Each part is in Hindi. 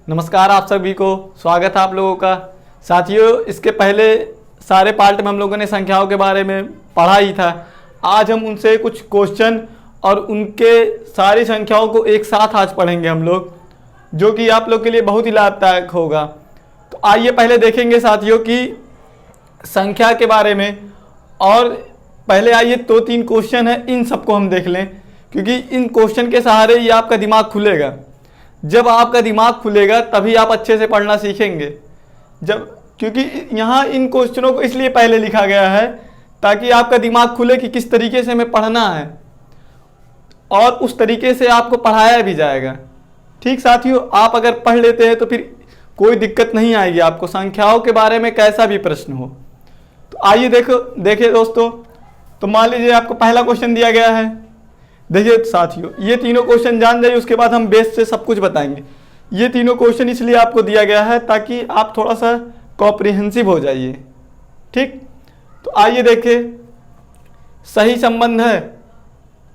नमस्कार आप सभी को, स्वागत है आप लोगों का। साथियों, इसके पहले सारे पार्ट में हम लोगों ने संख्याओं के बारे में पढ़ा ही था। आज हम उनसे कुछ क्वेश्चन और उनके सारी संख्याओं को एक साथ आज पढ़ेंगे हम लोग, जो कि आप लोग के लिए बहुत ही लाभदायक होगा। तो आइए पहले देखेंगे साथियों की संख्या के बारे में। और पहले आइए 2-3 क्वेश्चन है, इन सबको हम देख लें, क्योंकि इन क्वेश्चन के सहारे ही आपका दिमाग खुलेगा। जब आपका दिमाग खुलेगा तभी आप अच्छे से पढ़ना सीखेंगे। क्योंकि यहाँ इन क्वेश्चनों को इसलिए पहले लिखा गया है ताकि आपका दिमाग खुले कि किस तरीके से हमें पढ़ना है और उस तरीके से आपको पढ़ाया भी जाएगा। ठीक साथियों, आप अगर पढ़ लेते हैं तो फिर कोई दिक्कत नहीं आएगी आपको, संख्याओं के बारे में कैसा भी प्रश्न हो। तो आइए देखिए दोस्तों, तो मान लीजिए आपको पहला क्वेश्चन दिया गया है। देखिए साथियों, ये तीनों क्वेश्चन जान जाइए, उसके बाद हम बेस से सब कुछ बताएंगे। ये तीनों क्वेश्चन इसलिए आपको दिया गया है ताकि आप थोड़ा सा कॉम्प्रिहेंसिव हो जाइए। ठीक, तो आइए देखें, सही संबंध है।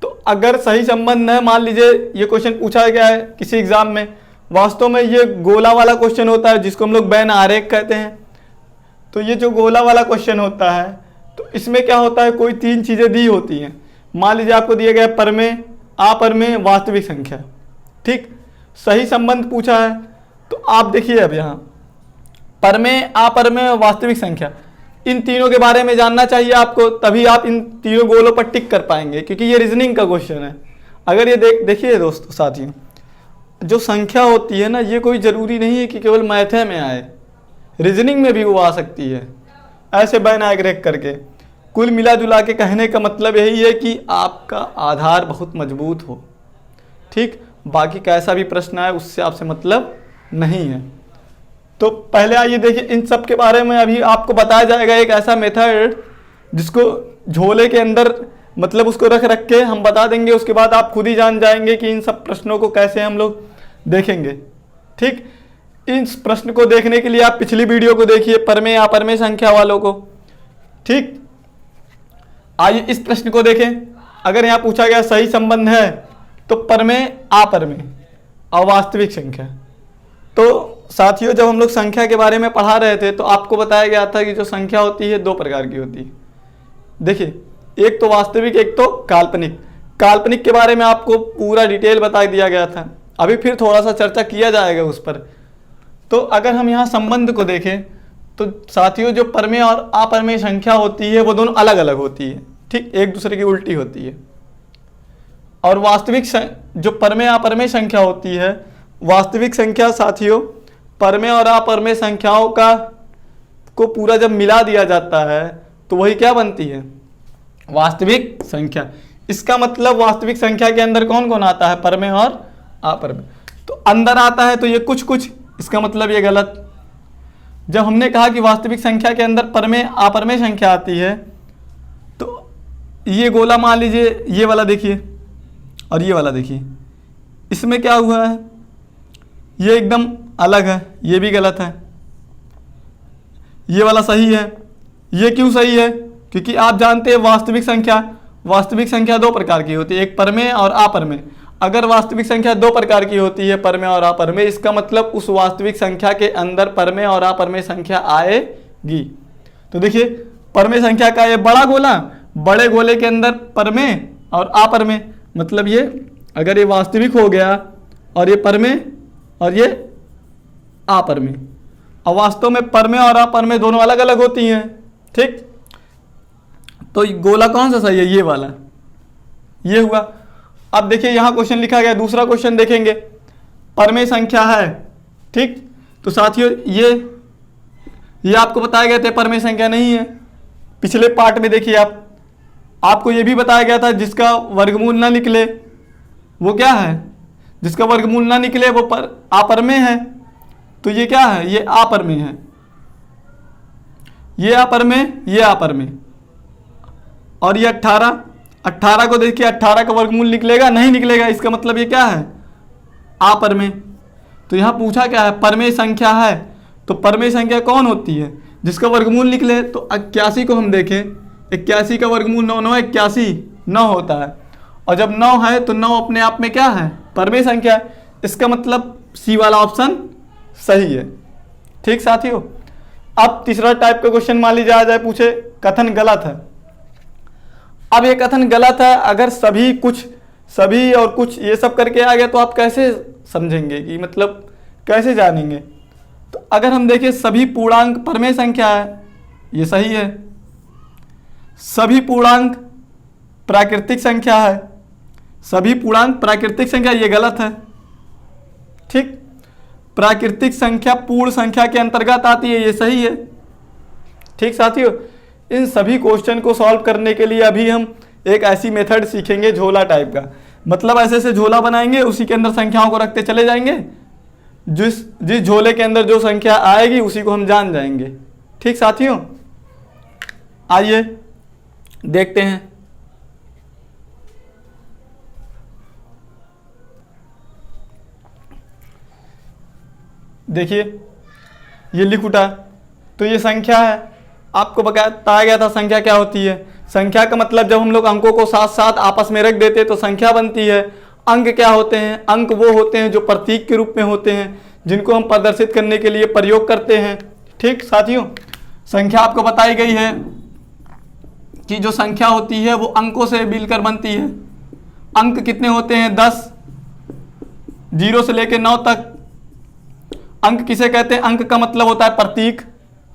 तो अगर सही संबंध है, मान लीजिए ये क्वेश्चन पूछा गया है किसी एग्जाम में, वास्तव में ये गोला वाला क्वेश्चन होता है जिसको हम लोग बैन आरेख कहते हैं। तो ये जो गोला वाला क्वेश्चन होता है, तो इसमें क्या होता है, कोई 3 चीज़ें दी होती हैं। मान लीजिए आपको दिया गया परमेय, अपरमेय, वास्तविक संख्या। ठीक, सही संबंध पूछा है। तो आप देखिए अब यहाँ परमेय, अपरमेय और वास्तविक संख्या, इन तीनों के बारे में जानना चाहिए आपको, तभी आप इन तीनों गोलों पर टिक कर पाएंगे, क्योंकि ये रीजनिंग का क्वेश्चन है। अगर ये देखिए दोस्तों साथियों, जो संख्या होती है ना, ये कोई ज़रूरी नहीं है कि केवल मैथ में आए, रीजनिंग में भी वो आ सकती है, ऐसे बैन आरेख करके। कुल मिला जुला के कहने का मतलब यही है कि आपका आधार बहुत मजबूत हो। ठीक, बाकी कैसा भी प्रश्न आए उससे आपसे मतलब नहीं है। तो पहले आइए देखिए, इन सब के बारे में अभी आपको बताया जाएगा एक ऐसा मेथड जिसको झोले के अंदर मतलब उसको रख के हम बता देंगे। उसके बाद आप खुद ही जान जाएंगे कि इन सब प्रश्नों को कैसे हम लोग देखेंगे। ठीक, इस प्रश्न को देखने के लिए आप पिछली वीडियो को देखिए, परमेय अपरमेय संख्या वालों को। ठीक, आइए इस प्रश्न को देखें। अगर यहाँ पूछा गया सही संबंध है तो परमेय, अपरमेय और वास्तविक संख्या। तो साथियों, जब हम लोग संख्या के बारे में पढ़ा रहे थे तो आपको बताया गया था कि जो संख्या होती है 2 प्रकार की होती है। देखिए, एक तो वास्तविक, एक तो काल्पनिक। काल्पनिक के बारे में आपको पूरा डिटेल बता दिया गया था, अभी फिर थोड़ा सा चर्चा किया जाएगा उस पर। तो अगर हम यहाँ संबंध को देखें तो साथियों, जो परमेय और अपरमेय संख्या होती है वो दोनों अलग अलग होती है। ठीक, एक दूसरे की उल्टी होती है। और वास्तविक जो परमेय अपरमेय संख्या होती है, वास्तविक संख्या साथियों, परमेय और अपरमेय संख्याओं को पूरा जब मिला दिया जाता है तो वही क्या बनती है, वास्तविक संख्या। इसका मतलब वास्तविक संख्या के अंदर कौन कौन आता है, परमेय और अपरमेय। तो अंदर आता है तो ये कुछ कुछ, इसका मतलब ये गलत। जब हमने कहा कि वास्तविक संख्या के अंदर परमेय अपरमेय संख्या आती है, तो ये गोला मान लीजिए, ये वाला देखिए और ये वाला देखिए, इसमें क्या हुआ है, ये एकदम अलग है, ये भी गलत है। ये वाला सही है। ये क्यों सही है, क्योंकि आप जानते हैं वास्तविक संख्या 2 प्रकार की होती है, एक परमेय और अपरमेय। अगर वास्तविक संख्या 2 प्रकार की होती है, परमेय और अपरमेय, इसका मतलब उस वास्तविक संख्या के अंदर परमेय और अपरमेय संख्या आएगी। तो देखिए, परमेय संख्या का ये बड़ा गोला, बड़े गोले के अंदर परमेय और अपरमेय, मतलब ये अगर ये वास्तविक हो गया और ये परमेय और ये अपरमेय, और वास्तव में परमेय और अपरमेय दोनों अलग अलग होती हैं। ठीक, तो गोला कौन सा सही है, ये वाला, ये हुआ। अब देखिए यहाँ क्वेश्चन लिखा गया, दूसरा क्वेश्चन देखेंगे, परमेय संख्या है। ठीक, तो साथियों ये आपको बताया गया था परमेय संख्या नहीं है। पिछले पार्ट में देखिए आपको ये भी बताया गया था जिसका वर्गमूल ना निकले वो क्या है, जिसका वर्गमूल ना निकले वो अपरमेय है। तो ये क्या है, ये अपरमेय है, ये अपरमेय, ये अपरमेय। और ये 18 को देखिए, 18 का वर्गमूल निकलेगा, नहीं निकलेगा, इसका मतलब ये क्या है, अपरमेय। तो यहाँ पूछा क्या है, परमेय संख्या है। तो परमेय संख्या कौन होती है, जिसका वर्गमूल निकले। तो 81 को हम देखें, 81 का वर्गमूल 9, 9 81 9 होता है। और जब 9 है तो 9 अपने आप में क्या है, परमेय संख्या है। इसका मतलब सी वाला ऑप्शन सही है। ठीक साथियों, अब तीसरा टाइप का क्वेश्चन मान लीजिए आ जाए, पूछे कथन गलत है। अब ये कथन गलत है, अगर सभी कुछ, सभी और कुछ ये सब करके आ गया तो आप कैसे समझेंगे कि मतलब कैसे जानेंगे? तो अगर हम देखें सभी पूर्णांक परमेय संख्या है, ये सही है। सभी पूर्णांक प्राकृतिक संख्या है, सभी पूर्णांक प्राकृतिक संख्या, ये गलत है। ठीक, प्राकृतिक संख्या पूर्ण संख्या के अंतर्गत आती है, ये सही है। ठीक साथियों, इन सभी क्वेश्चन को सॉल्व करने के लिए अभी हम एक ऐसी मेथड सीखेंगे झोला टाइप का, मतलब ऐसे ऐसे झोला बनाएंगे, उसी के अंदर संख्याओं को रखते चले जाएंगे, जिस झोले के अंदर जो संख्या आएगी उसी को हम जान जाएंगे। ठीक साथियों, आइए देखते हैं। देखिए ये लिख उठा, तो ये संख्या है, आपको बताया गया था संख्या क्या होती है। संख्या का मतलब जब हम लोग अंकों को साथ साथ आपस में रख देते तो संख्या बनती है। अंक क्या होते हैं? अंक वो होते हैं जो प्रतीक के रूप में होते हैं, जिनको हम प्रदर्शित करने के लिए प्रयोग करते हैं। ठीक साथियों, संख्या आपको बताई गई है कि जो संख्या होती है वो अंकों से मिलकर बनती है। अंक कितने होते हैं? 10, 0 से लेकर 9 तक। अंक किसे कहते हैं? अंक का मतलब होता है प्रतीक।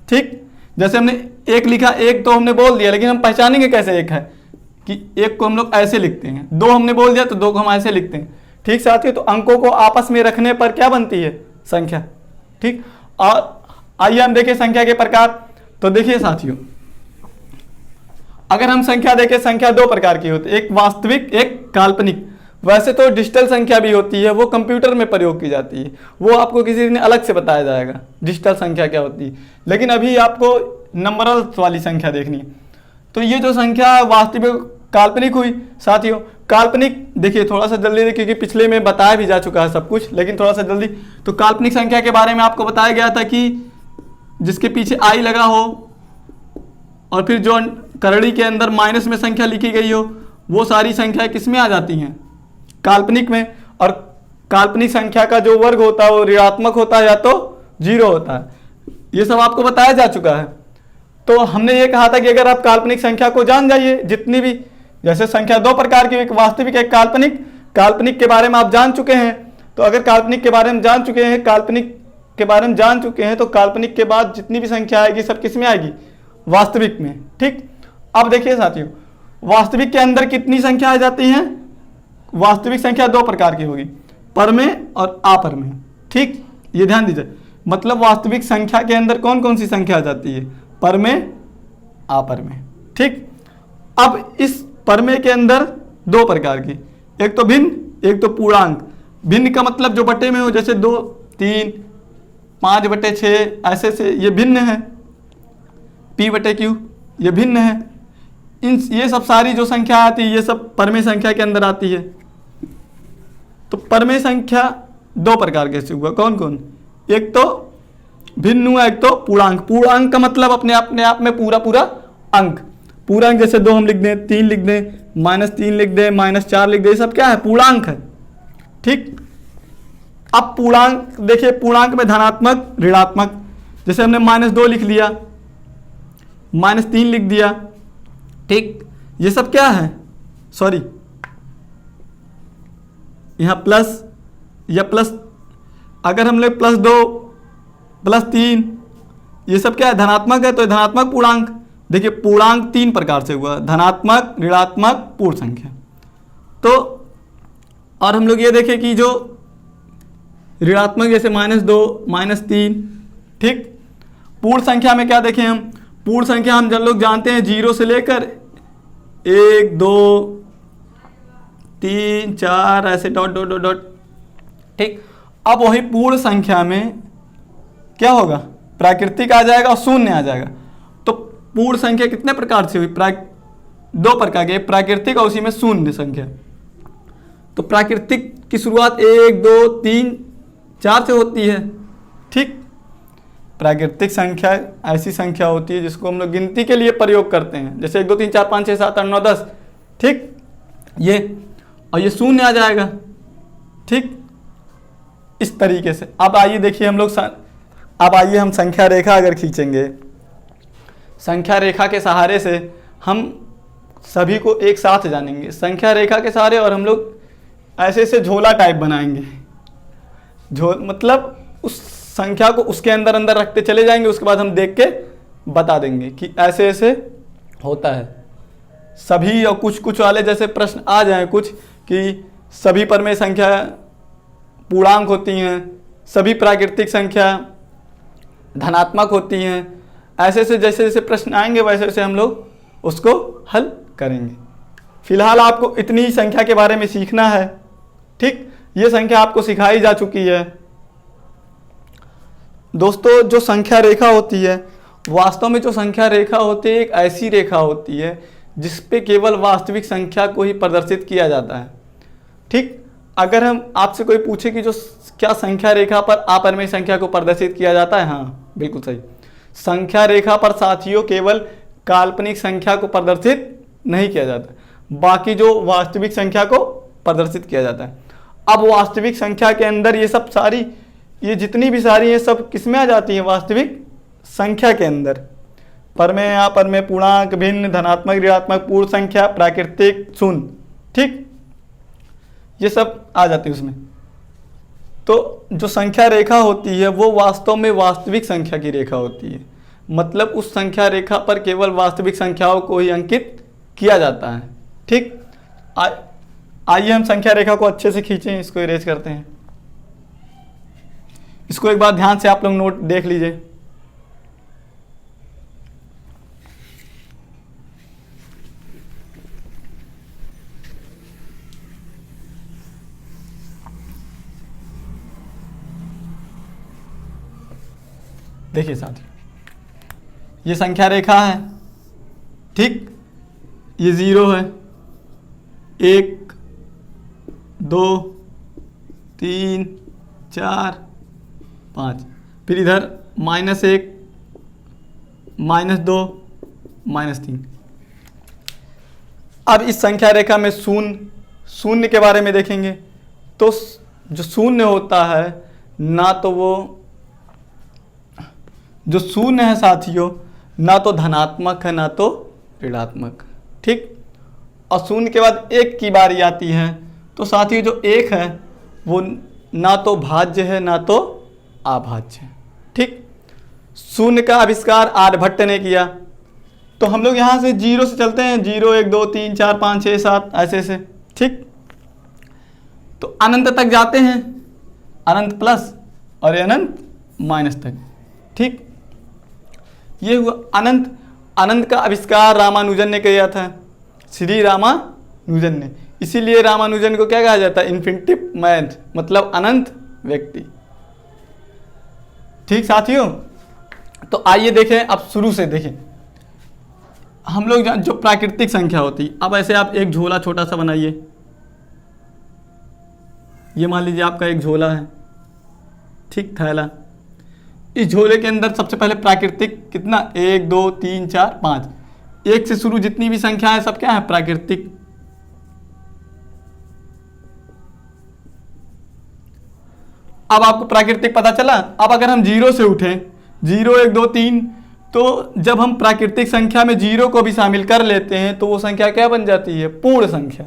ठीक, जैसे हमने एक लिखा, एक तो हमने बोल दिया, लेकिन हम पहचानेंगे कैसे एक है? कि एक को हम लोग ऐसे लिखते हैं, दो हमने बोल दिया तो दो को हम ऐसे लिखते हैं। ठीक साथियों, तो अंकों को आपस में रखने पर क्या बनती है? संख्या। ठीक, और आइए हम देखें संख्या के प्रकार। तो देखिए साथियों, अगर हम संख्या देखें, संख्या दो प्रकार की होती है, एक वास्तविक, एक काल्पनिक। वैसे तो डिजिटल संख्या भी होती है, वो कंप्यूटर में प्रयोग की जाती है, वो आपको किसी दिन अलग से बताया जाएगा डिजिटल संख्या क्या होती है, लेकिन अभी आपको नंबरल वाली संख्या देखनी है। तो ये जो संख्या वास्तविक काल्पनिक हुई साथियों। काल्पनिक देखिए थोड़ा सा जल्दी देखिए, क्योंकि पिछले में बताया भी जा चुका है सब कुछ, लेकिन थोड़ा सा जल्दी। तो काल्पनिक संख्या के बारे में आपको बताया गया था कि जिसके पीछे आई लगा हो और फिर जो करड़ी के अंदर माइनस में संख्या लिखी गई हो, वो सारी संख्याएं किस में आ जाती हैं? काल्पनिक में। और काल्पनिक संख्या का जो वर्ग होता है वो ऋणात्मक होता है या तो 0 होता है। ये सब आपको बताया जा चुका है। तो हमने ये कहा था कि अगर आप काल्पनिक संख्या को जान जाइए, जितनी भी, जैसे संख्या दो प्रकार की, एक वास्तविक, एक काल्पनिक। काल्पनिक के बारे में आप जान चुके हैं, तो अगर काल्पनिक के बारे में जान चुके हैं, काल्पनिक के बारे में जान चुके हैं, तो काल्पनिक के बाद जितनी भी संख्या आएगी सब किस में आएगी? वास्तविक में। ठीक, अब देखिए साथियों, वास्तविक के अंदर कितनी संख्या आ जाती हैं? वास्तविक संख्या दो प्रकार की होगी, परमेय और अपरमेय। ठीक, ये ध्यान दीजिए, मतलब वास्तविक संख्या के अंदर कौन कौन सी संख्या आ जाती है? परमेय, अपरमेय। ठीक, अब इस परमेय के अंदर दो प्रकार की, एक तो भिन्न, एक तो पूर्णांक। भिन्न का मतलब जो बटे में हो, जैसे 2, 3, 5/6 ऐसे से, ये भिन्न है। P/Q ये भिन्न है। ये सब सारी जो संख्या आती है ये सब परमेय संख्या के अंदर आती है। तो परमेय संख्या दो प्रकार के से हुआ, कौन कौन? एक तो भिन्न हुआ, एक तो पूर्णांक। पूर्णांक का मतलब अपने आप में पूरा पूरा अंक। पूर्णांक जैसे 2 हम लिख दें, 3 लिख दें, -3 लिख दें, -4 लिख दें, ये सब क्या है? पूर्णांक है। ठीक, अब पूर्णांक देखिए, पूर्णांक में धनात्मक, ऋणात्मक। जैसे हमने -2 लिख लिया, -3 लिख दिया। ठीक, ये सब क्या है? सॉरी, यहाँ प्लस या प्लस, अगर हम लोग +2, +3, ये सब क्या है? धनात्मक है, तो धनात्मक पूर्णांक। देखिए पूर्णांक 3 प्रकार से हुआ, धनात्मक, ऋणात्मक, पूर्ण संख्या। तो और हम लोग ये देखें कि जो ऋणात्मक जैसे -2, -3। ठीक, पूर्ण संख्या में क्या देखें हम? पूर्ण संख्या हम जब लोग जानते हैं 0 से लेकर 1, 2, 3, 4 ऐसे डॉट डॉट डॉट डॉट। ठीक, अब वही पूर्ण संख्या में क्या होगा? प्राकृतिक आ जाएगा और शून्य आ जाएगा। तो पूर्ण संख्या कितने प्रकार से हुई? दो प्रकार के, प्राकृतिक और उसी में शून्य संख्या। तो प्राकृतिक की शुरुआत 1, 2, 3, 4 से होती है। ठीक, प्राकृतिक संख्या ऐसी संख्या होती है जिसको हम लोग गिनती के लिए प्रयोग करते हैं, जैसे 1, 2, 3, 4, 5, 6, 7, 8, 9, 10। ठीक, ये और ये शून्य आ जाएगा। ठीक, इस तरीके से। अब आइए देखिए अब आइए हम संख्या रेखा अगर खींचेंगे, संख्या रेखा के सहारे से हम सभी को एक साथ जानेंगे संख्या रेखा के सहारे, और हम लोग ऐसे ऐसे झोला टाइप बनाएंगे। मतलब उस संख्या को उसके अंदर अंदर रखते चले जाएंगे, उसके बाद हम देख के बता देंगे कि ऐसे ऐसे होता है सभी। और कुछ कुछ वाले जैसे प्रश्न आ जाए कुछ कि सभी परमेय संख्या पूर्णांक होती हैं, सभी प्राकृतिक संख्या धनात्मक होती हैं, ऐसे ऐसे जैसे जैसे प्रश्न आएंगे वैसे वैसे हम लोग उसको हल करेंगे। फिलहाल आपको इतनी ही संख्या के बारे में सीखना है। ठीक, ये संख्या आपको सिखाई जा चुकी है। दोस्तों, जो संख्या रेखा होती है, वास्तव में जो संख्या रेखा होती है एक ऐसी रेखा होती है जिस पे केवल वास्तविक संख्या को ही प्रदर्शित किया जाता है। ठीक, अगर हम आपसे कोई पूछे कि जो क्या संख्या रेखा पर अपरिमेय संख्या को प्रदर्शित किया जाता है, हाँ बिल्कुल सही। संख्या रेखा पर साथियों केवल काल्पनिक संख्या को प्रदर्शित नहीं किया जाता, बाकी जो वास्तविक संख्या को प्रदर्शित किया जाता है। अब वास्तविक संख्या के अंदर ये सब सारी, ये जितनी भी सारी हैं सब किसमें आ जाती हैं? वास्तविक संख्या के अंदर। परमेय, अपरमेय, पूर्णांक, भिन्न, धनात्मक, ऋणात्मक, पूर्ण संख्या, प्राकृतिक, शून्य। ठीक, ये सब आ जाती है उसमें। तो जो संख्या रेखा होती है वो वास्तव में वास्तविक संख्या की रेखा होती है। मतलब उस संख्या रेखा पर केवल वास्तविक संख्याओं को ही अंकित किया जाता है। ठीक, आइए हम संख्या रेखा को अच्छे से खींचें, इसको इरेज करते हैं। इसको एक बार ध्यान से आप लोग नोट देख लीजिए। देखिए साथियों, ये संख्या रेखा है। ठीक, ये 0 है, 1 2 3 4 5, फिर इधर -1 -2 -3। अब इस संख्या रेखा में शून्य के बारे में देखेंगे तो जो शून्य होता है, ना तो वो जो शून्य है साथियों, ना तो धनात्मक है ना तो ऋणात्मक। ठीक, और शून्य के बाद 1 की बारी आती है, तो साथियों जो 1 है वो ना तो भाज्य है ना तो अभाज्य। ठीक, शून्य का आविष्कार आर्यभट्ट ने किया। तो हम लोग यहाँ से 0 से चलते हैं, 0 1 2 3 4 5 6 7 ऐसे ऐसे। ठीक, तो अनंत तक जाते हैं, अनंत प्लस और अनंत माइनस तक। ठीक, ये हुआ अनंत। अनंत का आविष्कार रामानुजन ने किया था, श्री रामानुजन ने। इसीलिए रामानुजन को क्या कहा जाता है? इन्फिनिटिव मैन, मतलब अनंत व्यक्ति। ठीक साथियों, तो आइए देखें, अब शुरू से देखें हम लोग जो प्राकृतिक संख्या होती। अब ऐसे आप एक झोला छोटा सा बनाइए। ये मान लीजिए आपका एक झोला है, ठीक, थैला। इस झोले के अंदर सबसे पहले प्राकृतिक कितना? 1 2 3 4 5। 1 से शुरू जितनी भी संख्या है सब क्या है? प्राकृतिक। अब आपको प्राकृतिक पता चला। अब अगर हम 0 से उठें, 0 1 2 3, तो जब हम प्राकृतिक संख्या में 0 को भी शामिल कर लेते हैं तो वो संख्या क्या बन जाती है? पूर्ण संख्या।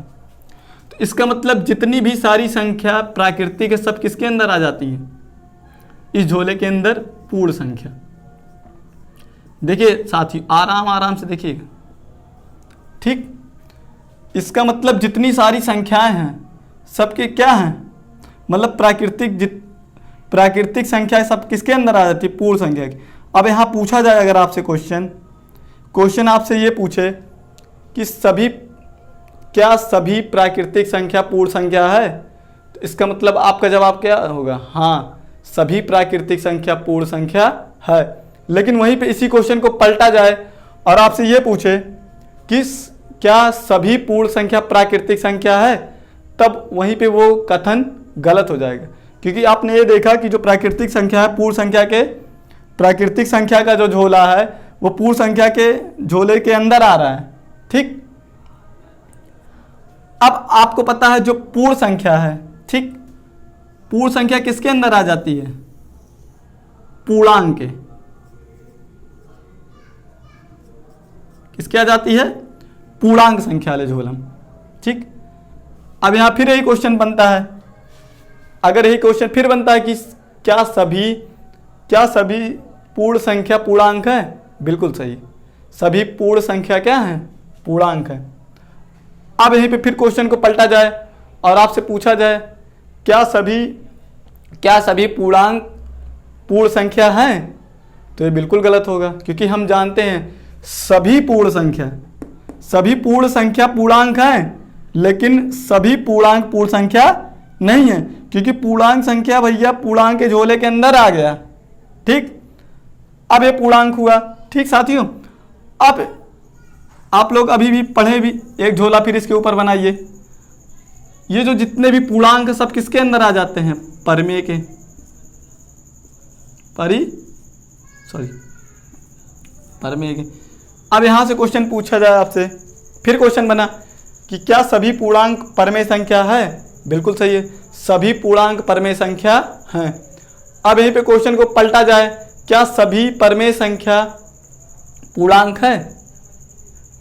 तो इसका मतलब जितनी भी सारी संख्या प्राकृतिक है सब किसके अंदर आ जाती है? इस झोले के अंदर पूर्ण संख्या। देखिए साथियों, आराम आराम से देखिएगा। ठीक, इसका मतलब जितनी सारी संख्याएं हैं सबके क्या हैं? मतलब प्राकृतिक संख्या सब किसके अंदर आ जाती है? पूर्ण संख्या की। अब यहाँ पूछा जाए अगर आपसे क्वेश्चन आपसे ये पूछे कि सभी प्राकृतिक संख्या पूर्ण संख्या है, तो इसका मतलब आपका जवाब क्या होगा? हाँ, सभी प्राकृतिक संख्या पूर्ण संख्या है। लेकिन वहीं पे इसी क्वेश्चन को पलटा जाए और आपसे ये पूछे कि क्या सभी पूर्ण संख्या प्राकृतिक संख्या है, तब वहीं पे वो कथन गलत हो जाएगा। क्योंकि आपने ये देखा कि जो प्राकृतिक संख्या है, प्राकृतिक संख्या का जो झोला है वो पूर्ण संख्या के झोले के अंदर आ रहा है। ठीक, अब आपको पता है जो पूर्ण संख्या है, ठीक, पूर्ण संख्या किसके अंदर आ जाती है? पूर्णांक के। किसके आ जाती है? पूर्णांक संख्या वाले झोलम। ठीक, अब यहां फिर यही क्वेश्चन बनता है, अगर यही क्वेश्चन फिर बनता है कि क्या सभी पूर्ण संख्या पूर्णांक है? बिल्कुल सही, सभी पूर्ण संख्या क्या है? पूर्णांक है। अब यहीं पे फिर क्वेश्चन को पलटा जाए और आपसे पूछा जाए क्या सभी पूर्णांक पूर्ण संख्या हैं? तो ये बिल्कुल गलत होगा, क्योंकि हम जानते हैं सभी पूर्ण संख्या पूर्णांक हैं, लेकिन सभी पूर्णांक पूर्ण संख्या नहीं है, क्योंकि पूर्णांक संख्या भैया पूर्णांक के झोले के अंदर आ गया। ठीक, अब ये पूर्णांक हुआ। ठीक साथियों, अब आप लोग अभी भी पढ़े भी, एक झोला फिर इसके ऊपर बनाइए। ये जो जितने भी पूर्णांक सब किसके अंदर आ जाते हैं? परमेय के। परमेय के। अब यहां से क्वेश्चन पूछा जाए आपसे, फिर क्वेश्चन बना कि क्या सभी पूर्णांक परमेय संख्या है? बिल्कुल सही है, सभी पूर्णांक परमेय संख्या हैं। अब यहीं पे क्वेश्चन को पलटा जाए, क्या सभी परमेय संख्या पूर्णांक है?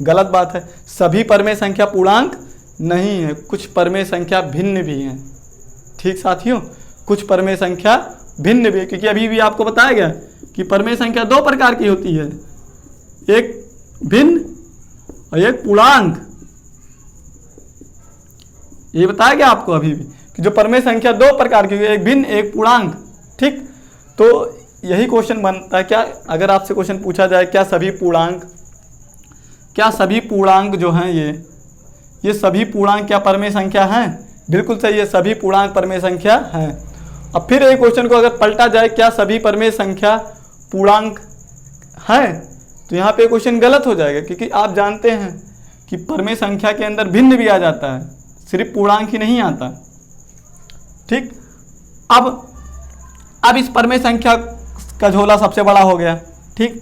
गलत बात है, सभी परमेय संख्या पूर्णांक नहीं है, कुछ परमेय संख्या भिन्न भी हैं। ठीक साथियों, कुछ परमेय संख्या भिन्न भी है, क्योंकि अभी भी आपको बताया गया कि परमेय संख्या दो प्रकार की होती है, एक भिन्न और एक पूर्णांक। ये बताया गया आपको अभी भी कि जो परमेय संख्या दो प्रकार की, एक भिन्न एक पूर्णांक। ठीक, तो यही क्वेश्चन बनता है, क्या अगर आपसे क्वेश्चन पूछा जाए क्या सभी पूर्णांक जो हैं ये सभी पूर्णांक क्या परमेय संख्या हैं? बिल्कुल सही है, सभी पूर्णांक परमेय संख्या हैं। अब फिर एक क्वेश्चन को अगर पलटा जाए, क्या सभी परमेय संख्या पूर्णांक हैं? तो यहाँ पे क्वेश्चन गलत हो जाएगा, क्योंकि आप जानते हैं कि परमेय संख्या के अंदर भिन्न भी आ जाता है, सिर्फ पूर्णांक ही नहीं आता। ठीक, अब इस परमेय संख्या का झोला सबसे बड़ा हो गया। ठीक,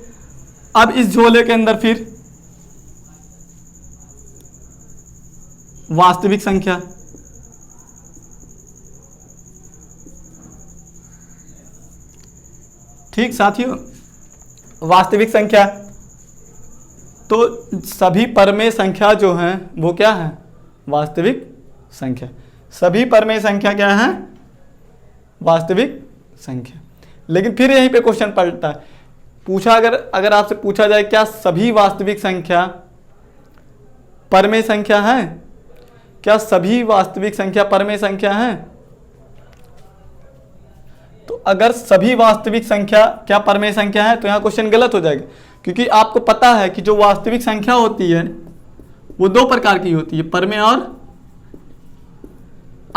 अब इस झोले के अंदर फिर वास्तविक संख्या। ठीक साथियों, वास्तविक संख्या, तो सभी परमेय संख्या जो हैं वो क्या है? वास्तविक संख्या। सभी परमेय संख्या क्या है? वास्तविक संख्या। लेकिन फिर यहीं पे क्वेश्चन पलटता है, पूछा अगर आपसे पूछा जाए क्या सभी वास्तविक संख्या परमेय संख्या है? क्या सभी वास्तविक संख्या परमेय संख्या है? तो अगर सभी वास्तविक संख्या क्या परमेय संख्या है, तो यहाँ क्वेश्चन गलत हो जाएगा, क्योंकि आपको पता है कि जो वास्तविक संख्या होती है वो दो प्रकार की होती है, परमेय और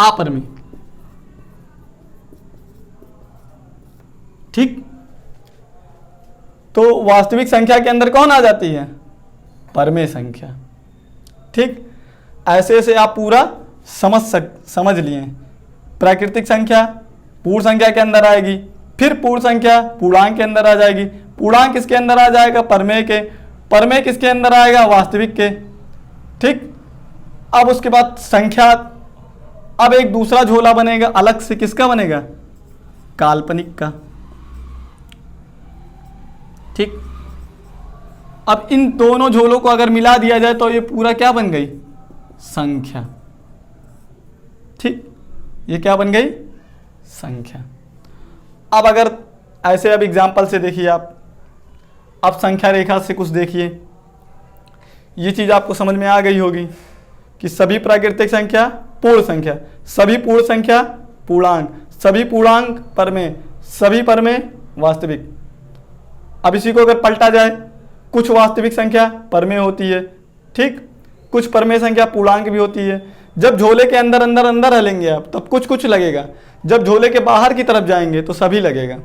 अपरमेय। ठीक, तो वास्तविक संख्या के अंदर कौन आ जाती है? परमेय संख्या। ठीक, ऐसे ऐसे आप पूरा समझ लिए। प्राकृतिक संख्या पूर्ण संख्या के अंदर आएगी, फिर पूर्ण संख्या पूर्णांक के अंदर आ जाएगी, पूर्णांक किसके अंदर आ जाएगा? परमेय के, परमेय किसके अंदर आएगा? वास्तविक के। ठीक, अब उसके बाद संख्या, अब एक दूसरा झोला बनेगा अलग से, किसका बनेगा? काल्पनिक का। ठीक, अब इन दोनों झोलों को अगर मिला दिया जाए तो ये पूरा क्या बन गई? संख्या। ठीक, ये क्या बन गई? संख्या। अब अगर ऐसे अब एग्जाम्पल से देखिए आप, अब संख्या रेखा से कुछ देखिए, ये चीज आपको समझ में आ गई होगी कि सभी प्राकृतिक संख्या पूर्ण संख्या, सभी पूर्ण संख्या पूर्णांक, सभी पूर्णांक परमेय, सभी परमेय वास्तविक। अब इसी को अगर पलटा जाए, कुछ वास्तविक संख्या परमेय होती है, ठीक, कुछ परमेय संख्या पूर्णांक भी होती है। जब झोले के अंदर अंदर अंदर हलेंगे आप तब कुछ कुछ लगेगा, जब झोले के बाहर की तरफ जाएंगे तो सभी लगेगा।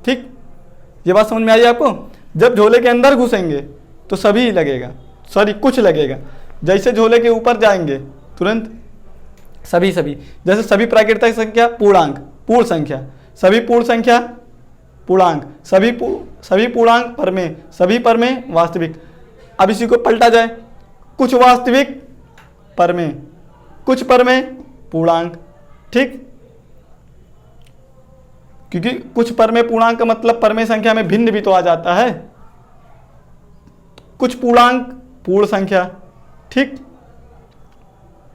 ठीक, ये बात समझ में आई आपको? जब झोले के अंदर घुसेंगे तो सभी लगेगा, सॉरी कुछ लगेगा, जैसे झोले के ऊपर जाएंगे तुरंत सभी। जैसे सभी प्राकृतिक संख्या पूर्णांक पूर्ण संख्या, सभी पूर्ण संख्या पूर्णांक, सभी पूर्णांक परमेय, सभी परमेय वास्तविक। अब इसी को पलटा जाए, कुछ वास्तविक परमेय, कुछ परमेय पूर्णांक। ठीक, क्योंकि कुछ परमेय पूर्णांक का मतलब परमेय संख्या में भिन्न भी तो आ जाता है। कुछ पूर्णांक पूर्ण संख्या, ठीक,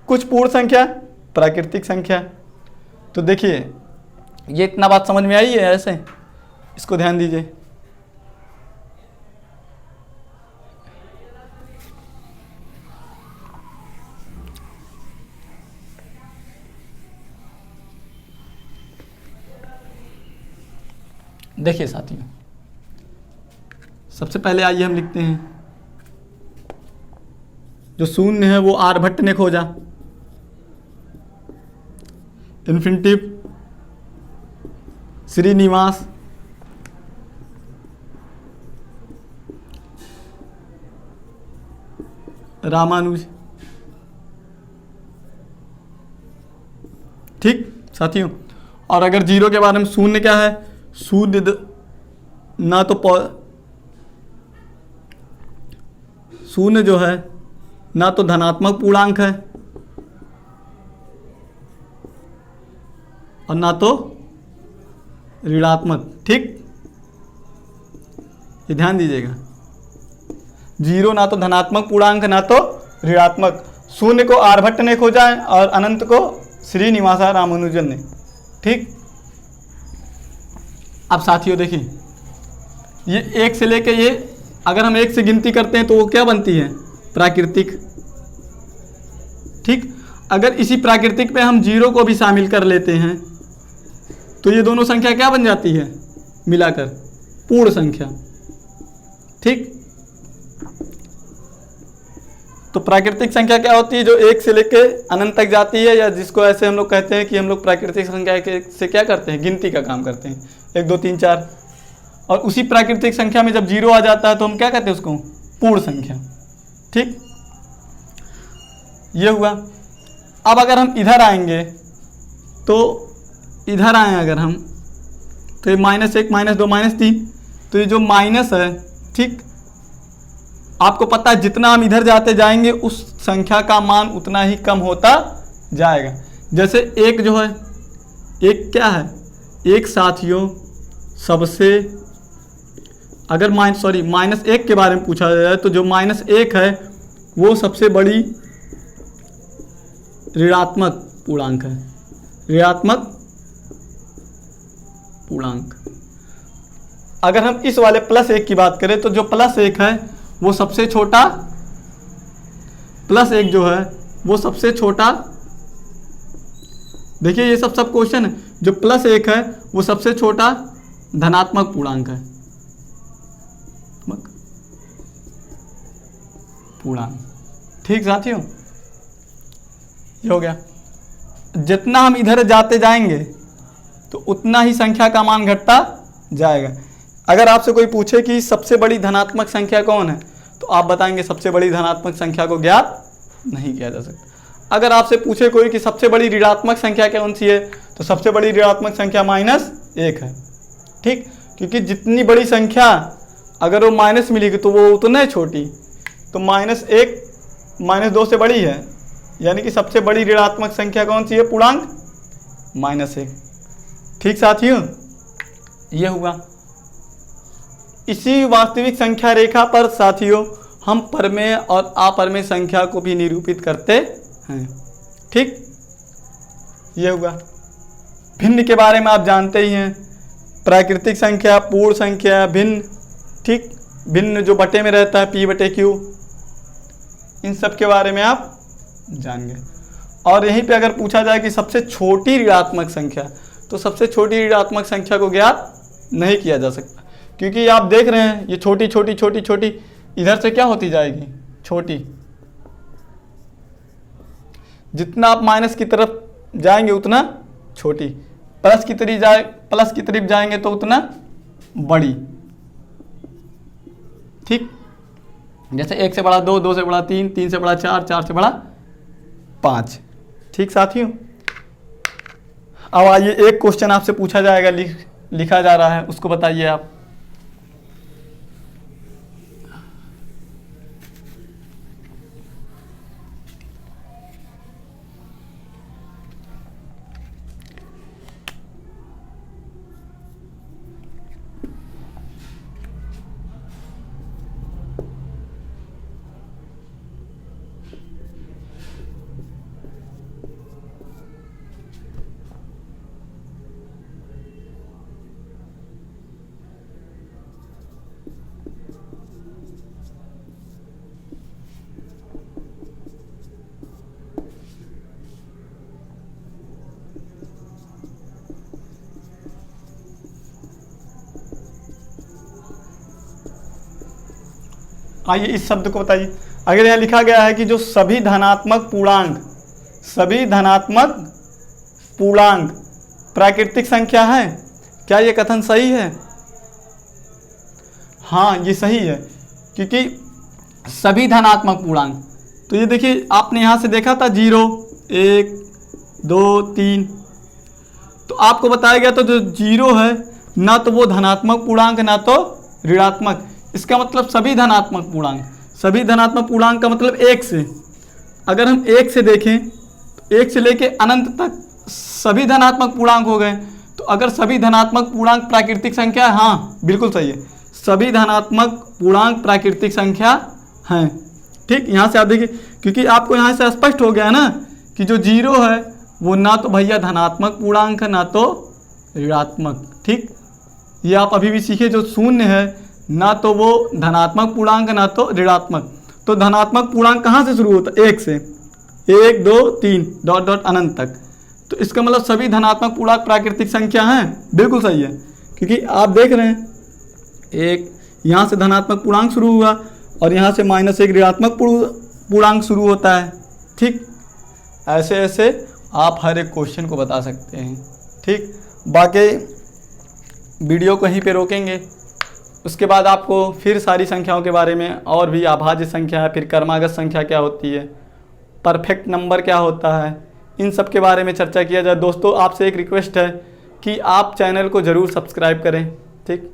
कुछ पूर्ण संख्या प्राकृतिक संख्या। तो देखिए ये इतना बात समझ में आई है, ऐसे इसको ध्यान दीजिए। देखिए साथियों, सबसे पहले आइए हम लिखते हैं, जो शून्य है वो आर्यभट्ट ने खोजा, इन्फिनिटिव श्रीनिवास, रामानुज। ठीक साथियों, और अगर जीरो के बारे में, शून्य क्या है, शून्य ना तो शून्य जो है ना तो धनात्मक पूर्णांक है और ना तो ऋणात्मक। ठीक, ये ध्यान दीजिएगा, जीरो ना तो धनात्मक पूर्णांक ना तो ऋणात्मक। शून्य को आर्यभट्ट ने खोजा है और अनंत को श्रीनिवास रामानुजन ने। ठीक, अब साथियों देखिए, ये एक से लेके ये अगर हम एक से गिनती करते हैं तो वो क्या बनती है, प्राकृतिक। ठीक, अगर इसी प्राकृतिक पे हम जीरो को भी शामिल कर लेते हैं तो ये दोनों संख्या क्या बन जाती है, मिलाकर पूर्ण संख्या। ठीक, तो प्राकृतिक संख्या क्या होती है, जो एक से लेके अनंत तक जाती है, या जिसको ऐसे हम लोग कहते हैं कि हम लोग प्राकृतिक संख्या के से क्या करते हैं, गिनती का काम करते हैं, 1 2 3 4। और उसी प्राकृतिक संख्या में जब जीरो आ जाता है तो हम क्या कहते हैं उसको, पूर्ण संख्या। ठीक, ये हुआ। अब अगर हम इधर आएंगे तो इधर आए अगर हम, तो ये -1 -2 -3, तो ये जो माइनस है, ठीक, आपको पता है जितना हम इधर जाते जाएंगे उस संख्या का मान उतना ही कम होता जाएगा। जैसे एक जो है, एक क्या है, एक साथियों सबसे, अगर -1 के बारे में पूछा जाए तो जो -1 है वो सबसे बड़ी ऋणात्मक पूर्णांक है, ऋणात्मक पूर्णांक। अगर हम इस वाले +1 की बात करें तो जो +1 है वो सबसे छोटा, +1 जो है वो सबसे छोटा, देखिए ये सब क्वेश्चन है, जो +1 है वो सबसे छोटा धनात्मक पूर्णांक है, पूर्णांक। ठीक साथियों, ये हो गया। जितना हम इधर जाते जाएंगे तो उतना ही संख्या का मान घटता जाएगा। अगर आपसे कोई पूछे कि सबसे बड़ी धनात्मक संख्या कौन है तो आप बताएंगे सबसे बड़ी धनात्मक संख्या को ज्ञात नहीं किया जा सकता। अगर आपसे पूछे कोई कि सबसे बड़ी ऋणात्मक संख्या कौन सी है तो सबसे बड़ी ऋणात्मक संख्या -1 है। ठीक, क्योंकि जितनी बड़ी संख्या अगर वो माइनस मिलेगी तो वो उतना ही छोटी, तो -1 -2 से बड़ी है, यानी कि सबसे बड़ी ऋणात्मक संख्या कौन सी है, पूर्णांक -1। ठीक साथियों, ये हुआ। इसी वास्तविक संख्या रेखा पर साथियों हम परमेय और अपरमेय संख्या को भी निरूपित करते हैं। ठीक, ये हुआ। भिन्न के बारे में आप जानते ही हैं, प्राकृतिक संख्या, पूर्ण संख्या, भिन्न। ठीक, भिन्न जो बटे में रहता है P/Q, इन सब के बारे में आप जान गए। और यहीं पे अगर पूछा जाए कि सबसे छोटी ऋणात्मक संख्या, तो सबसे छोटी ऋणात्मक संख्या को ज्ञात नहीं किया जा सकता, क्योंकि आप देख रहे हैं ये छोटी छोटी छोटी छोटी इधर से क्या होती जाएगी, छोटी। जितना आप माइनस की तरफ जाएंगे उतना छोटी, प्लस की तरफ जाएंगे तो उतना बड़ी। ठीक, जैसे 1 से बड़ा 2, 2 से बड़ा 3, 3 से बड़ा 4, 4 से बड़ा 5। ठीक साथियों, अब आइए एक क्वेश्चन आपसे पूछा जाएगा, लिखा जा रहा है, उसको बताइए आप। आइए इस शब्द को बताइए। अगर यहाँ लिखा गया है कि जो सभी धनात्मक पूर्णांक प्राकृतिक संख्या है, क्या ये कथन सही है? हाँ, ये सही है, क्योंकि सभी धनात्मक पूर्णांक, तो ये देखिए आपने यहाँ से देखा था 0 1 2 3, तो आपको बताया गया तो जो 0 है ना तो वो धनात्मक पूर्णांक ना तो ऋणात्मक। इसका मतलब सभी धनात्मक पूर्णांक का मतलब 1 से, अगर हम 1 से देखें तो 1 से लेके अनंत तक सभी धनात्मक पूर्णांक हो गए। तो अगर सभी धनात्मक पूर्णांक प्राकृतिक संख्या है, हाँ बिल्कुल सही है, सभी धनात्मक पूर्णांक प्राकृतिक संख्या हैं। ठीक, यहाँ से आप देखिए, क्योंकि आपको यहाँ से स्पष्ट हो गया ना कि जो 0 है वो ना तो भैया धनात्मक पूर्णांक है ना तो ऋणात्मक। ठीक, ये आप अभी भी सीखे, जो 0 है ना तो वो धनात्मक पूर्णांक ना तो ऋणात्मक। तो धनात्मक पूर्णांक कहाँ से शुरू होता है? 1 से, 1 2 3 डॉट डॉट अनंत तक। तो इसका मतलब सभी धनात्मक पूर्णांक प्राकृतिक संख्या हैं, बिल्कुल सही है, क्योंकि आप देख रहे हैं एक यहाँ से धनात्मक पूर्णांक शुरू हुआ और यहाँ से -1 ऋणात्मक पूर्णांक शुरू होता है। ठीक, ऐसे ऐसे आप हर एक क्वेश्चन को बता सकते हैं। ठीक, बाकी वीडियो को यहीं पे रोकेंगे, उसके बाद आपको फिर सारी संख्याओं के बारे में और भी, अभाज्य संख्या है, फिर क्रमागत संख्या क्या होती है, परफेक्ट नंबर क्या होता है, इन सब के बारे में चर्चा किया जाए। दोस्तों आपसे एक रिक्वेस्ट है कि आप चैनल को ज़रूर सब्सक्राइब करें। ठीक।